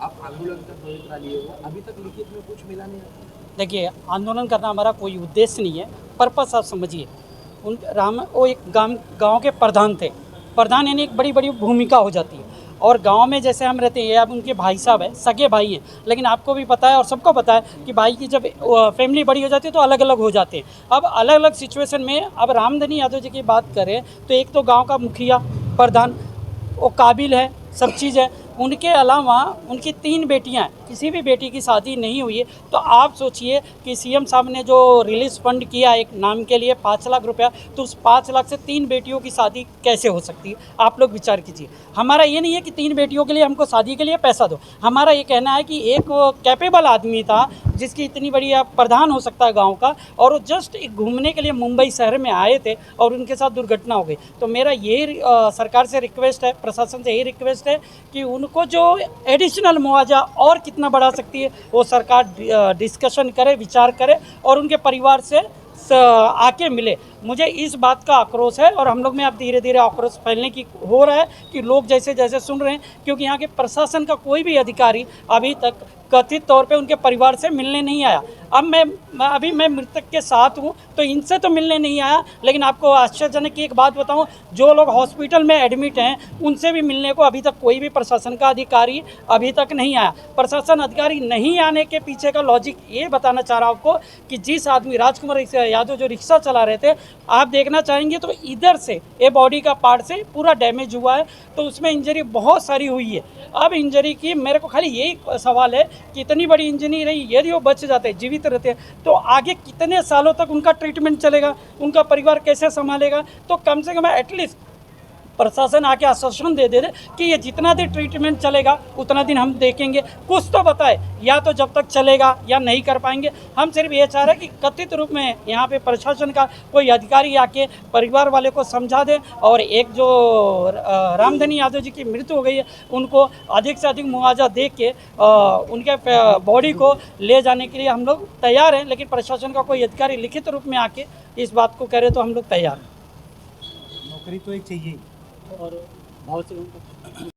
आप आंदोलन का पवित्रा लिए हो, अभी तक लिखित में कुछ मिला नहीं? देखिए, आंदोलन करना हमारा कोई उद्देश्य नहीं है, पर्पस आप समझिए। उन राम वो एक गांव के प्रधान थे। प्रधान यानी एक बड़ी बड़ी भूमिका हो जाती है। और गांव में जैसे हम रहते हैं, अब उनके भाई साहब हैं, सगे भाई हैं, लेकिन आपको भी पता है और सबको पता है कि भाई की जब फैमिली बड़ी हो जाती है तो अलग अलग हो जाते हैं। अब अलग अलग सिचुएशन में अब रामधनी यादव जी की बात करें तो एक तो गाँव का मुखिया प्रधान, वो काबिल है, सब चीज़ है। उनके अलावा उनकी 3 बेटियां हैं, किसी भी बेटी की शादी नहीं हुई है। तो आप सोचिए कि सीएम साहब ने जो रिलीज फंड किया एक नाम के लिए 5 लाख रुपया, तो उस 5 लाख से 3 बेटियों की शादी कैसे हो सकती है? आप लोग विचार कीजिए। हमारा ये नहीं है कि 3 बेटियों के लिए हमको शादी के लिए पैसा दो। हमारा ये कहना है कि एक कैपेबल आदमी था जिसकी इतनी बड़ी प्रधान हो सकता है गाँव का, और वो जस्ट एक घूमने के लिए मुंबई शहर में आए थे और उनके साथ दुर्घटना हो गई। तो मेरा ये सरकार से रिक्वेस्ट है, प्रशासन से यही रिक्वेस्ट है कि उनको जो एडिशनल मुआवजा और कितना बढ़ा सकती है वो सरकार डिस्कशन करे, विचार करे और उनके परिवार से आके मिले। मुझे इस बात का आक्रोश है और हम लोग में अब धीरे धीरे आक्रोश फैलने की हो रहा है कि लोग जैसे जैसे सुन रहे हैं, क्योंकि यहाँ के प्रशासन का कोई भी अधिकारी अभी तक कथित तौर पे उनके परिवार से मिलने नहीं आया। अब मैं मृतक के साथ हूँ तो इनसे तो मिलने नहीं आया, लेकिन आपको आश्चर्यजनक की एक बात बताऊँ, जो लोग हॉस्पिटल में एडमिट हैं उनसे भी मिलने को अभी तक कोई भी प्रशासन का अधिकारी अभी तक नहीं आया। प्रशासन अधिकारी नहीं आने के पीछे का लॉजिक ये बताना चाह रहा हूँ आपको कि जिस आदमी राजकुमार यादव जो रिक्शा चला रहे थे, आप देखना चाहेंगे तो इधर से ये बॉडी का पार्ट से पूरा डैमेज हुआ है, तो उसमें इंजरी बहुत सारी हुई है। अब इंजरी की मेरे को खाली यही सवाल है कि इतनी बड़ी इंजरी रही, यदि वो बच जाते, जीवित रहते तो आगे कितने सालों तक उनका ट्रीटमेंट चलेगा, उनका परिवार कैसे संभालेगा? तो कम से कम एटलीस्ट प्रशासन आके आश्वासन दे दे कि ये जितना दिन ट्रीटमेंट चलेगा उतना दिन हम देखेंगे, कुछ तो बताए। या तो जब तक चलेगा या नहीं कर पाएंगे। हम सिर्फ ये चाह रहे हैं कि कथित रूप में यहाँ पे प्रशासन का कोई अधिकारी आके परिवार वाले को समझा दे और एक जो रामधनी यादव जी की मृत्यु हो गई है उनको अधिक से अधिक मुआवजा दे के उनके बॉडी को ले जाने के लिए हम लोग तैयार हैं। लेकिन प्रशासन का कोई अधिकारी लिखित रूप में आके इस बात को करे तो हम लोग तैयार हैं। नौकरी तो एक चाहिए और बहुत से